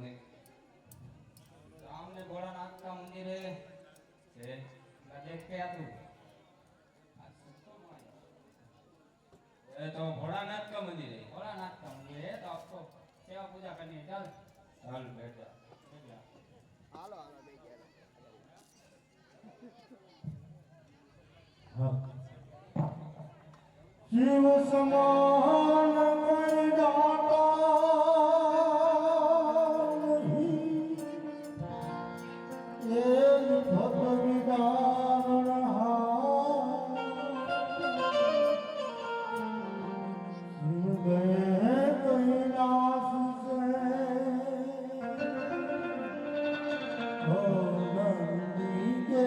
नहीं सामने भोलानाथ का मंदिर है देख के आ तू ये तो भोलानाथ का मंदिर है भोलानाथ का मंदिर है तो आपको सेवा पूजा करनी है चल चल बैठ जा हालो हालो बैठ जा शिव समान कोई दाता नहीं, एक भक्त विदान रहा। शिव गए कैलाश से हो नंदी के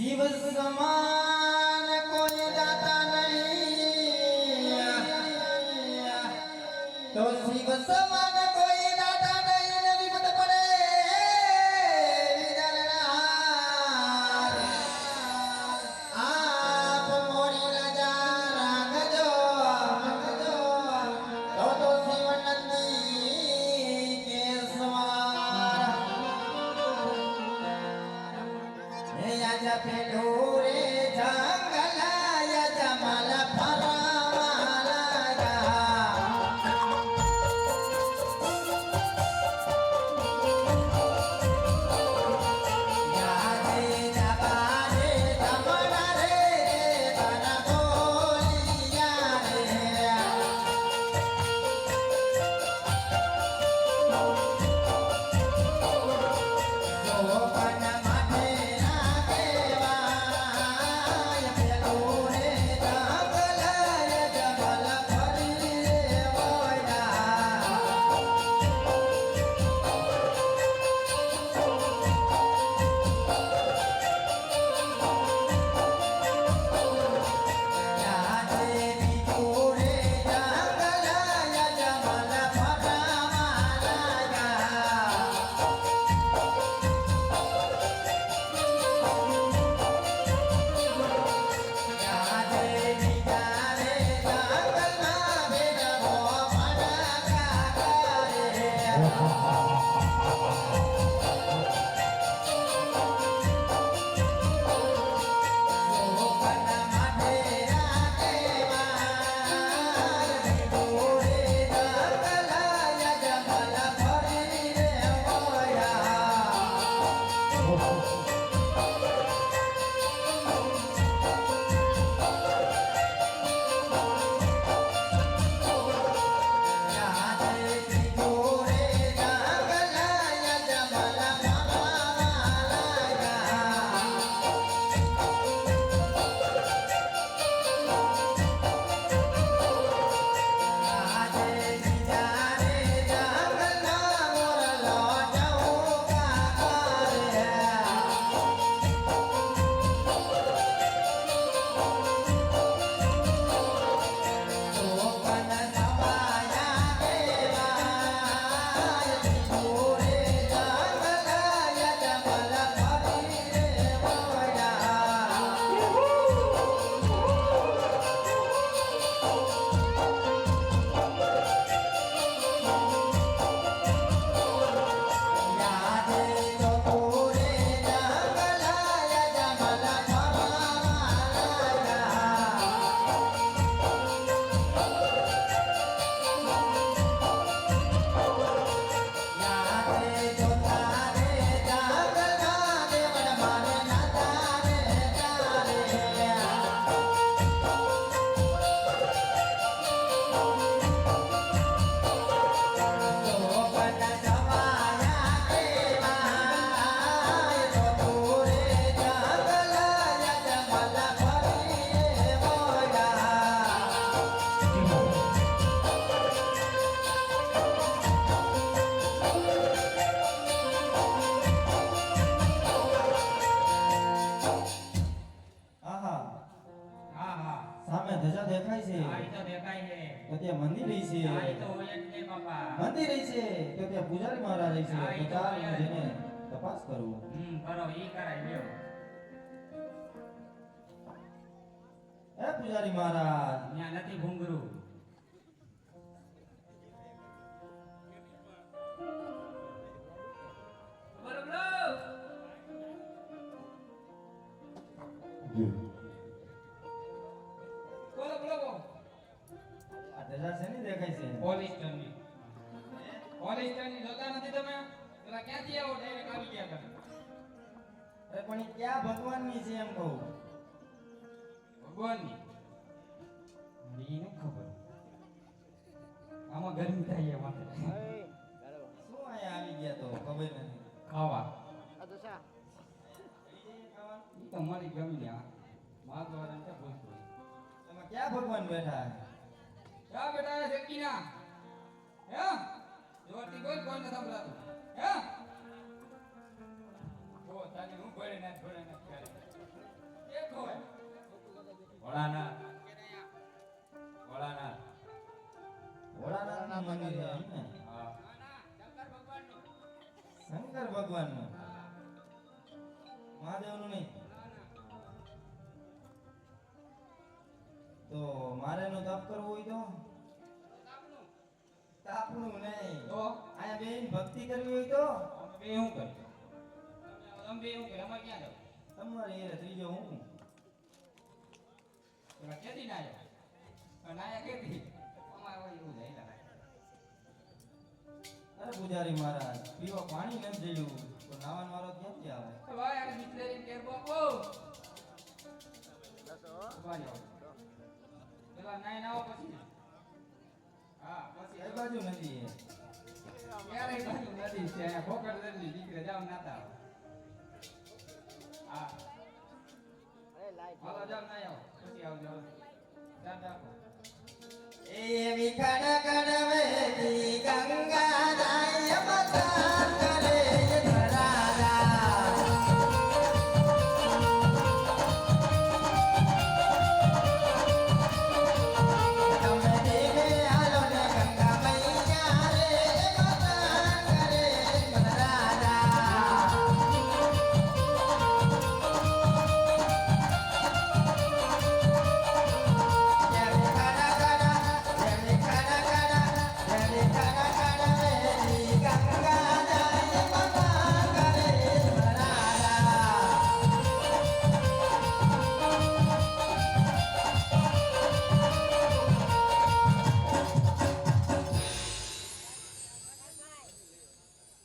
शिव समान कोई दाता नहीं तो शिव समान कोई दाता नहीं ने विपद पड़े विदन हार आप मोरी राजा राखजो तो शिव नंदी के सवार या पेलोरे जंगला या जमाल फरावाला गा या रे जबारे तमना रे तना बोलिया रे तो पन माथे ना देवा ધજા દેખાય છે આ ઈ તો દેખાય છે તો ત્યાં મંદિર છે આ ઈ તો હોય જ ને બાપા મંદિર છે તો ત્યાં પૂજારી મહારાજ છે હા, ઈ તો તો ચાલ હોય જ. હું જઈને તપાસ કરું કરો ઈ કરાય લ્યો હે પૂજારી મહારાજ ત્યાં નથી ઘુંઘરું બોલો બોલો બોલો બોલો આ ધજા છે ને દેખાય છે પોલિસ્ટરની પોલિસ્ટરની જોતા નથી તમે પેલા ક્યાંથી આવો ડાયરેક્ટ આવી ગયા તમે અરે પણ એ ક્યાં ભગવાનની છે એમ કહું ભગવાનની ઈ ન ખબર આમાં ગરમી થાય એ માટે શું અહીંયા આવી ગયા તો ખબર નથી ખાવા ખાવાનું? ઈ તો મારી ગમી આ માગવાળાને તો ભૂલ એમાં ક્યાં ભગવાન બેઠા જા બેટા શેકીના હે જોરથી બોલ કોણ નથી સંભળાતું હે ઓ તારી હું ભળે ના કરે એ કોઈ ભોળાનાથ ભોળાનાથ ભોળાનાથના મંદિર છે એમ ને હા શંકર ભગવાનનું મહાદેવનું નહીં તો મારે નું તપ કરવું હોય તો તાપનું નહીં તો અહીંયા બેન ભક્તિ કરવી હોય તો અમે બે શું કરી તમે બે શું કરી અમારે ક્યાં જાવ તમારે એ ત્રીજો હું પેલા કેદી ના આવ્યો નાયા કેદી અમારે હોય એવું જાય અરે પૂજારી મહારાજ પીવા પાણી નથી જડ્યું તો નાવાનો વારો ક્યાંથી આવે ભાઈ આ મિત્રેરી કેર બાપો ભાઈ આવો પેલા નાય નાવો પછી હા પછી કઈ બાજુ નથી એ ક્યારે બાજુ નદી છે અહીંયા ફોકટ દરની દીકરે જાવ નાતા હા હાલો જાવ નાય આવો પછી આવજો જાવ જાવ એવી કણ કણ વેતી ગંગા જાય મસાન કરે ધરારા તમે દેવે હાલો ને ગંગા મૈયા રે મસાન કરે ધરારા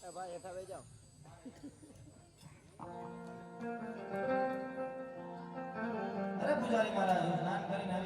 ભાઈ હેઠા વહી જાઓ અરે પૂજારી મહારાજ સ્નાન કરીને આવી